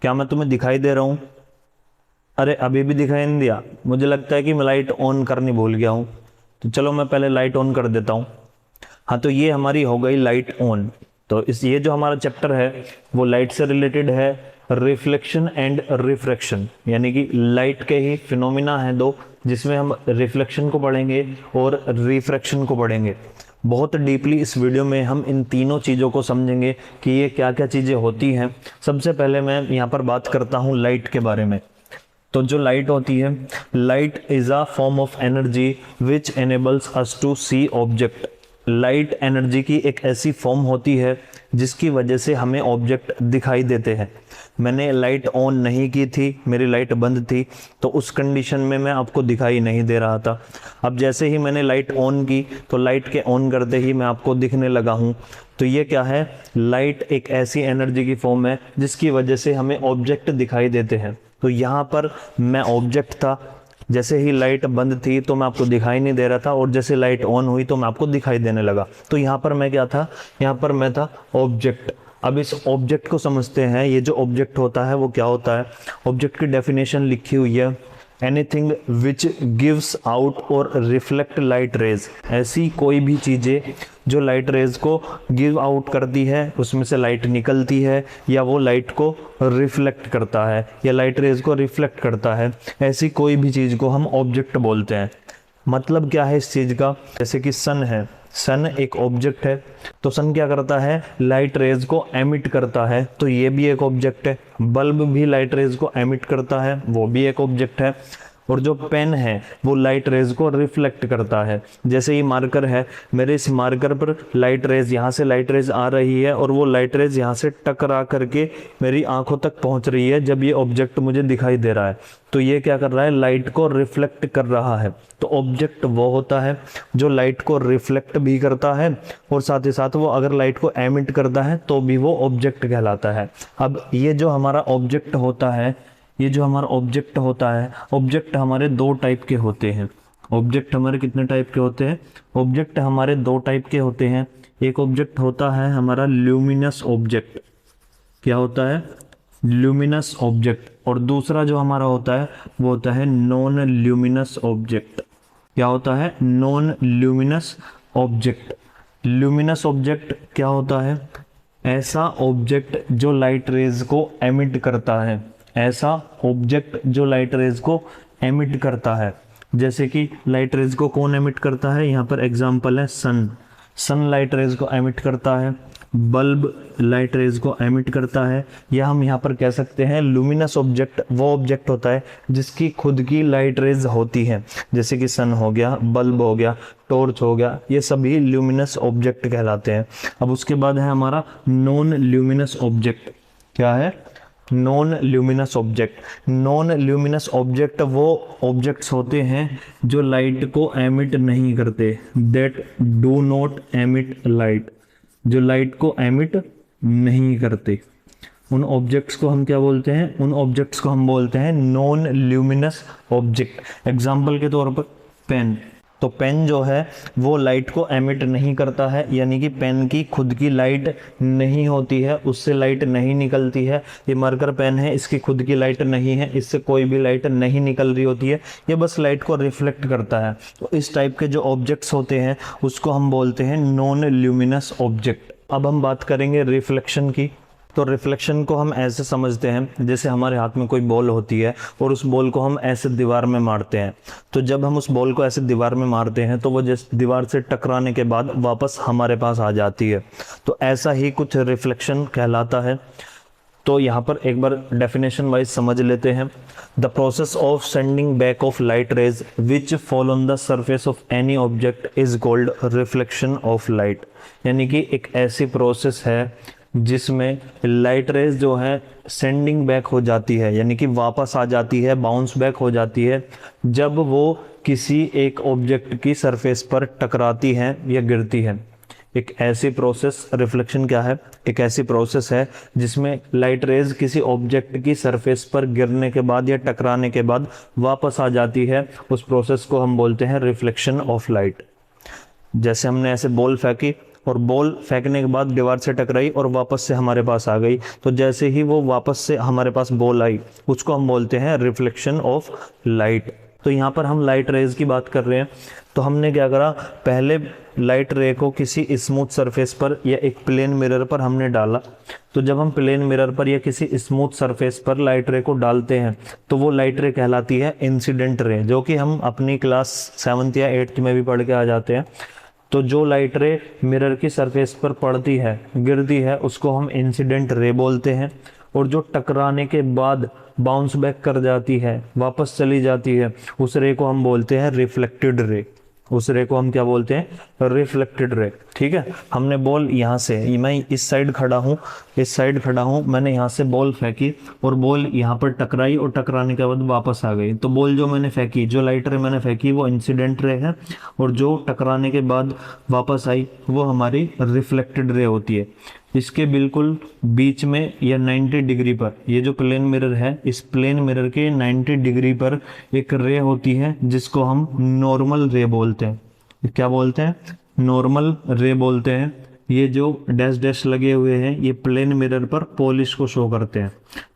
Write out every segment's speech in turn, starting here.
क्या मैं तुम्हें दिखाई दे रहा हूँ? अरे अभी भी दिखाई नहीं दिया, मुझे लगता है कि मैं लाइट ऑन करनी भूल गया हूँ। तो चलो मैं पहले लाइट ऑन कर देता हूँ। हाँ, तो ये हमारी हो गई लाइट ऑन। तो इस ये जो हमारा चैप्टर है वो लाइट से रिलेटेड है, रिफ्लेक्शन एंड रिफ्रैक्शन, यानी कि लाइट के ही फिनोमिना हैं दो, जिसमें हम रिफ्लेक्शन को पढ़ेंगे और रिफ्रैक्शन को पढ़ेंगे। बहुत डीपली इस वीडियो में हम इन तीनों चीज़ों को समझेंगे कि ये क्या क्या चीज़ें होती हैं। सबसे पहले मैं यहाँ पर बात करता हूँ लाइट के बारे में। तो जो लाइट होती है, light is a form of energy which enables us to see object. Light energy की एक ऐसी फॉर्म होती है जिसकी वजह से हमें ऑब्जेक्ट दिखाई देते हैं। मैंने लाइट ऑन नहीं की थी, मेरी लाइट बंद थी, तो उस कंडीशन में मैं आपको दिखाई नहीं दे रहा था। अब जैसे ही मैंने लाइट ऑन की तो लाइट के ऑन करते ही मैं आपको दिखने लगा हूँ। तो ये क्या है? लाइट एक ऐसी एनर्जी की फॉर्म है जिसकी वजह से हमें ऑब्जेक्ट दिखाई देते हैं। तो यहाँ पर मैं ऑब्जेक्ट था, जैसे ही लाइट बंद थी तो मैं आपको दिखाई नहीं दे रहा था, और जैसे लाइट ऑन हुई तो मैं आपको दिखाई देने लगा। तो यहाँ पर मैं क्या था? यहाँ पर मैं था ऑब्जेक्ट। अब इस ऑब्जेक्ट को समझते हैं। ये जो ऑब्जेक्ट होता है वो क्या होता है? ऑब्जेक्ट की डेफिनेशन लिखी हुई है, एनीथिंग विच गिव्स आउट और रिफ्लेक्ट लाइट रेज। ऐसी कोई भी चीज़ें जो लाइट रेज को गिव आउट करती है, उसमें से लाइट निकलती है, या वो लाइट को रिफ्लेक्ट करता है या लाइट रेज को रिफ्लेक्ट करता है, ऐसी कोई भी चीज़ को हम ऑब्जेक्ट बोलते हैं। मतलब क्या है इस चीज़ का? जैसे कि सन है, सन एक ऑब्जेक्ट है। तो सन क्या करता है? लाइट रेज को एमिट करता है, तो ये भी एक ऑब्जेक्ट है। बल्ब भी लाइट रेज को एमिट करता है, वो भी एक ऑब्जेक्ट है। और जो पेन है वो लाइट रेज को रिफ्लेक्ट करता है। जैसे ये मार्कर है, मेरे इस मार्कर पर लाइट रेज, यहाँ से लाइट रेज आ रही है और वो लाइट रेज यहाँ से टकरा करके मेरी आंखों तक पहुँच रही है जब ये ऑब्जेक्ट मुझे दिखाई दे रहा है। तो ये क्या कर रहा है? लाइट को रिफ्लेक्ट कर रहा है। तो ऑब्जेक्ट वो होता है जो लाइट को रिफ्लेक्ट भी करता है, और साथ ही साथ वो अगर लाइट को एमिट करता है तो भी वो ऑब्जेक्ट कहलाता है। अब ये जो हमारा ऑब्जेक्ट होता है, ये जो हमारा ऑब्जेक्ट होता है, ऑब्जेक्ट हमारे दो टाइप के होते हैं। ऑब्जेक्ट हमारे कितने टाइप के होते हैं? ऑब्जेक्ट हमारे दो टाइप के होते हैं। एक ऑब्जेक्ट होता है हमारा ल्यूमिनस ऑब्जेक्ट। क्या होता है? Luminous object. और दूसरा जो हमारा होता है वो होता है नॉन ल्यूमिनस ऑब्जेक्ट। क्या होता है? Non luminous object. Luminous object क्या होता है? ऐसा ऑब्जेक्ट जो लाइट रेज को एमिट करता है। ऐसा ऑब्जेक्ट जो लाइट रेज को एमिट करता है। जैसे कि लाइट रेज को कौन एमिट करता है? यहाँ पर एग्जांपल है सन। सन लाइट रेज को एमिट करता है, बल्ब लाइट रेज को एमिट करता है। या हम यहाँ पर कह सकते हैं लुमिनस ऑब्जेक्ट वो ऑब्जेक्ट होता है जिसकी खुद की लाइट रेज होती है। जैसे कि सन हो गया, बल्ब हो गया, टॉर्च हो गया, ये सभी ल्यूमिनस ऑब्जेक्ट कहलाते हैं। अब उसके बाद है हमारा नॉन ल्यूमिनस ऑब्जेक्ट। क्या है? Non luminous object. Non luminous object वो ऑब्जेक्ट्स होते हैं जो लाइट को एमिट नहीं करते, that do not emit light, जो लाइट को एमिट नहीं करते। उन ऑब्जेक्ट्स को हम क्या बोलते हैं? उन ऑब्जेक्ट्स को हम बोलते हैं नॉन ल्यूमिनस ऑब्जेक्ट। एग्जाम्पल के तौर पर पेन। तो पेन जो है वो लाइट को एमिट नहीं करता है, यानी कि पेन की खुद की लाइट नहीं होती है, उससे लाइट नहीं निकलती है। ये मार्कर पेन है, इसकी खुद की लाइट नहीं है, इससे कोई भी लाइट नहीं निकल रही होती है, ये बस लाइट को रिफ्लेक्ट करता है। तो इस टाइप के जो ऑब्जेक्ट्स होते हैं उसको हम बोलते हैं नॉन ल्यूमिनस ऑब्जेक्ट। अब हम बात करेंगे रिफ्लेक्शन की। तो रिफ्लेक्शन को हम ऐसे समझते हैं जैसे हमारे हाथ में कोई बॉल होती है और उस बॉल को हम ऐसे दीवार में मारते हैं। तो जब हम उस बॉल को ऐसे दीवार में मारते हैं तो वो जैसे दीवार से टकराने के बाद वापस हमारे पास आ जाती है। तो ऐसा ही कुछ रिफ्लेक्शन कहलाता है। तो यहाँ पर एक बार डेफिनेशन वाइज समझ लेते हैं। The process of sending back of light rays which fall on the surface of any object is called reflection of light. यानी कि एक ऐसी प्रोसेस है जिसमें लाइट रेज जो है सेंडिंग बैक हो जाती है, यानी कि वापस आ जाती है, बाउंस बैक हो जाती है जब वो किसी एक ऑब्जेक्ट की सरफेस पर टकराती है या गिरती है। एक ऐसी प्रोसेस, रिफ्लेक्शन क्या है? एक ऐसी प्रोसेस है जिसमें लाइट रेज किसी ऑब्जेक्ट की सरफेस पर गिरने के बाद या टकराने के बाद वापस आ जाती है। उस प्रोसेस को हम बोलते हैं रिफ्लेक्शन ऑफ लाइट। जैसे हमने ऐसे बॉल फेंकी और बॉल फेंकने के बाद दीवार से टकराई और वापस से हमारे पास आ गई। तो जैसे ही वो वापस से हमारे पास बॉल आई, उसको हम बोलते हैं रिफ्लेक्शन ऑफ लाइट। तो यहाँ पर हम लाइट रेज की बात कर रहे हैं। तो हमने क्या करा, पहले लाइट रे को किसी स्मूथ सरफेस पर या एक प्लेन मिरर पर हमने डाला। तो जब हम प्लेन मिरर पर या किसी स्मूथ सरफेस पर लाइट रे को डालते हैं तो वो लाइट रे कहलाती है इंसिडेंट रे, जो कि हम अपनी क्लास 7th या 8th में भी पढ़ के आ जाते हैं। तो जो लाइट रे मिरर की सरफेस पर पड़ती है, गिरती है, उसको हम इंसिडेंट रे बोलते हैं। और जो टकराने के बाद बाउंस बैक कर जाती है, वापस चली जाती है, उस रे को हम बोलते हैं रिफ्लेक्टेड रे। उस रे को हम क्या बोलते हैं, रिफ्लेक्टेड रे। ठीक है, हमने बॉल यहाँ से, मैं इस साइड खड़ा हूँ, इस साइड खड़ा हूँ, मैंने यहाँ से बॉल फेंकी और बॉल यहाँ पर टकराई और टकराने के बाद वापस आ गई। तो बॉल जो मैंने फेंकी, जो लाइट रे मैंने फेंकी, वो इंसिडेंट रे है, और जो टकराने के बाद वापस आई वो हमारी रिफ्लेक्टेड रे होती है। इसके बिल्कुल बीच में या 90 डिग्री पर, ये जो प्लेन मिरर है, इस प्लेन मिरर के 90 डिग्री पर एक रे होती है जिसको हम नॉर्मल रे बोलते हैं। क्या बोलते हैं, नॉर्मल रे बोलते हैं। ये जो डैश डैश लगे हुए हैं, ये प्लेन मिरर पर पॉलिश को शो करते हैं।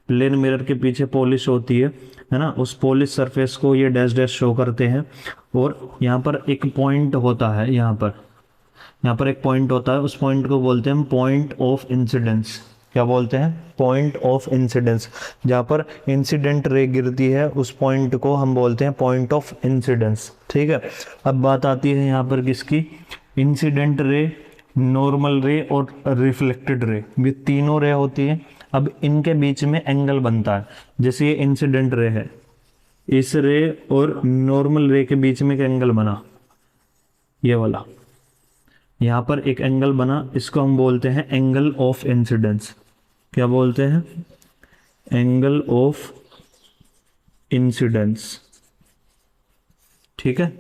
प्लेन मिरर के पीछे पॉलिश होती है ना, उस पॉलिश सरफेस को ये डैश डैश शो करते हैं। और यहाँ पर एक पॉइंट होता है, यहाँ पर एक पॉइंट होता है, उस पॉइंट को बोलते हैं पॉइंट ऑफ इंसिडेंस। क्या बोलते हैं, पॉइंट ऑफ इंसिडेंस। जहाँ पर इंसिडेंट रे गिरती है, उस पॉइंट को हम बोलते हैं पॉइंट ऑफ इंसिडेंस। ठीक है, अब बात आती है यहाँ पर किसकी, इंसिडेंट रे, नॉर्मल रे और रिफ्लेक्टेड रे। ये तीनों रे होती है। अब इनके बीच में एंगल बनता है। जैसे ये इंसिडेंट रे है, इस रे और नॉर्मल रे के बीच में एक एंगल बना, ये वाला, यहाँ पर एक एंगल बना, इसको हम बोलते हैं एंगल ऑफ इंसिडेंस। क्या बोलते हैं, एंगल ऑफ इंसिडेंस। ठीक है,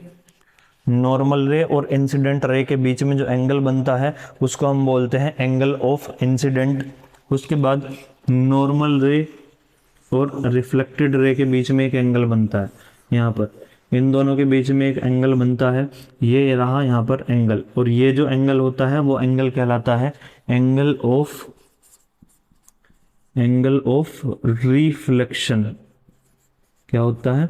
नॉर्मल रे और इंसिडेंट रे के बीच में जो एंगल बनता है उसको हम बोलते हैं एंगल ऑफ इंसिडेंट। उसके बाद नॉर्मल रे और रिफ्लेक्टेड रे के बीच में एक एंगल बनता है, यहाँ पर इन दोनों के बीच में एक एंगल बनता है, ये रहा यहाँ पर एंगल। और ये जो एंगल होता है वो एंगल कहलाता है एंगल ऑफ रिफ्लेक्शन। क्या होता है,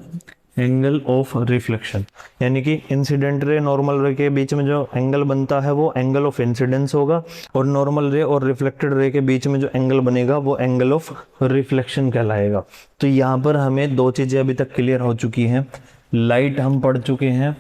एंगल ऑफ रिफ्लेक्शन। यानी कि इंसिडेंट रे नॉर्मल रे के बीच में जो एंगल बनता है वो एंगल ऑफ इंसिडेंस होगा, और नॉर्मल रे और रिफ्लेक्टेड रे के बीच में जो एंगल बनेगा वो एंगल ऑफ रिफ्लेक्शन कहलाएगा। तो यहाँ पर हमें दो चीज़ें अभी तक क्लियर हो चुकी हैं, लाइट हम पढ़ चुके हैं,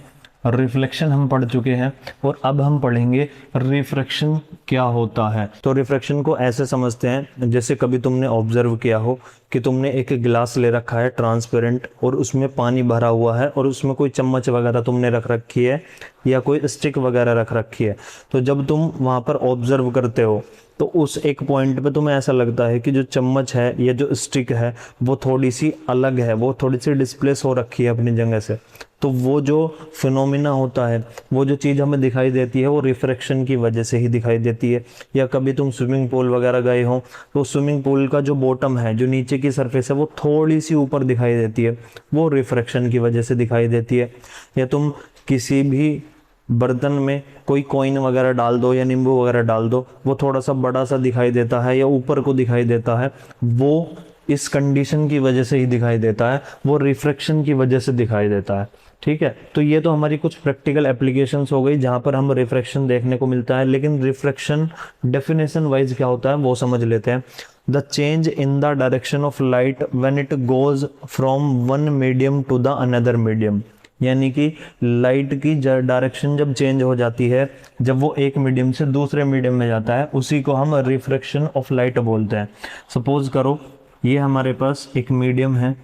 रिफ्लेक्शन हम पढ़ चुके हैं, और अब हम पढ़ेंगे रिफ्रैक्शन क्या होता है। तो रिफ्रैक्शन को ऐसे समझते हैं, जैसे कभी तुमने ऑब्जर्व किया हो कि तुमने एक गिलास ले रखा है ट्रांसपेरेंट, और उसमें पानी भरा हुआ है, और उसमें कोई चम्मच वगैरह तुमने रख रखी है या कोई स्टिक वगैरह रख रखी है। तो जब तुम वहाँ पर ऑब्जर्व करते हो तो उस एक पॉइंट पे तुम्हें ऐसा लगता है कि जो चम्मच है या जो स्टिक है वो थोड़ी सी अलग है, वो थोड़ी सी डिस्प्लेस हो रखी है अपनी जगह से। तो वो जो फिनोमिना होता है, वो जो चीज़ हमें दिखाई देती है, वो रिफ्रैक्शन की वजह से ही दिखाई देती है। या कभी तुम स्विमिंग पूल वगैरह गए हो तो स्विमिंग पूल का जो बॉटम है, जो नीचे की सरफेस है, वो थोड़ी सी ऊपर दिखाई देती है, वो रिफ्रैक्शन की वजह से दिखाई देती है। या तुम किसी भी बर्तन में कोई कॉइन वगैरह डाल दो या नींबू वगैरह डाल दो, वो थोड़ा सा बड़ा सा दिखाई देता है या ऊपर को दिखाई देता है, वो इस कंडीशन की वजह से ही दिखाई देता है, वो रिफ्रैक्शन की वजह से दिखाई देता है। ठीक है, तो ये तो हमारी कुछ प्रैक्टिकल एप्लीकेशंस हो गई जहाँ पर हम रिफ्रैक्शन देखने को मिलता है। लेकिन रिफ्रैक्शन डेफिनेशन वाइज क्या होता है वो समझ लेते हैं। The change in the direction of light when it goes from one medium to the another medium. यानी कि लाइट की डायरेक्शन जब चेंज हो जाती है, जब वो एक मीडियम से दूसरे मीडियम में जाता है, उसी को हम रिफ्रैक्शन ऑफ लाइट बोलते हैं। सपोज करो ये हमारे पास एक मीडियम है,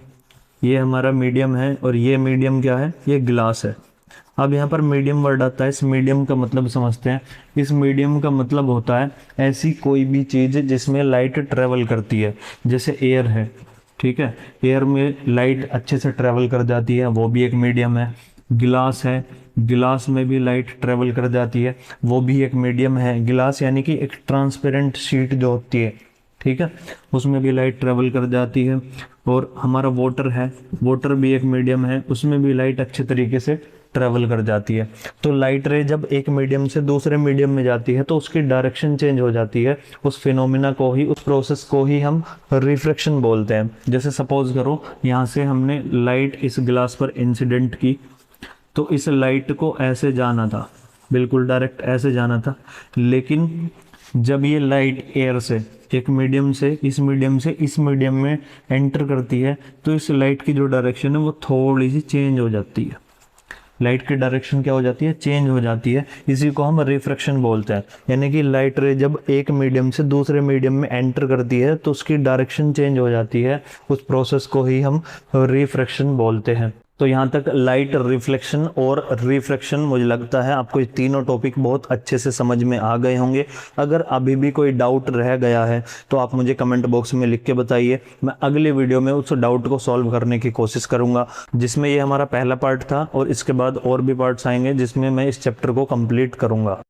ये हमारा मीडियम है, और ये मीडियम क्या है, ये ग्लास है। अब यहाँ पर मीडियम वर्ड आता है, इस मीडियम का मतलब समझते हैं। इस मीडियम का मतलब होता है ऐसी कोई भी चीज़ जिसमें लाइट ट्रेवल करती है, जैसे एयर है। ठीक है, एयर में लाइट अच्छे से ट्रेवल कर जाती है, वो भी एक मीडियम है। गिलास है, गिलास में भी लाइट ट्रेवल कर जाती है, वो भी एक मीडियम है। गिलास यानी कि एक ट्रांसपेरेंट शीट जो होती है, ठीक है, उसमें भी लाइट ट्रेवल कर जाती है। और हमारा वाटर है, वाटर भी एक मीडियम है, उसमें भी लाइट अच्छे तरीके से ट्रेवल कर जाती है। तो लाइट रे जब एक मीडियम से दूसरे मीडियम में जाती है तो उसकी डायरेक्शन चेंज हो जाती है। उस फिनोमिना को ही, उस प्रोसेस को ही हम रिफ्रैक्शन बोलते हैं। जैसे सपोज करो यहाँ से हमने लाइट इस ग्लास पर इंसिडेंट की, तो इस लाइट को ऐसे जाना था, बिल्कुल डायरेक्ट ऐसे जाना था, लेकिन जब ये लाइट एयर से एक मीडियम से इस मीडियम में एंटर करती है तो इस लाइट की जो डायरेक्शन है वो थोड़ी सी चेंज हो जाती है। लाइट की डायरेक्शन क्या हो जाती है? चेंज हो जाती है। इसी को हम रिफ्रैक्शन बोलते हैं। यानी कि लाइट रे जब एक मीडियम से दूसरे मीडियम में एंटर करती है तो उसकी डायरेक्शन चेंज हो जाती है। उस प्रोसेस को ही हम रिफ्रैक्शन बोलते हैं। तो यहाँ तक लाइट रिफ्लेक्शन और रिफ्रैक्शन, मुझे लगता है आपको ये तीनों टॉपिक बहुत अच्छे से समझ में आ गए होंगे। अगर अभी भी कोई डाउट रह गया है तो आप मुझे कमेंट बॉक्स में लिख के बताइए। मैं अगले वीडियो में उस डाउट को सॉल्व करने की कोशिश करूंगा, जिसमें ये हमारा पहला पार्ट था और इसके बाद और भी पार्ट्स आएंगे जिसमें मैं इस चैप्टर को कंप्लीट करूंगा।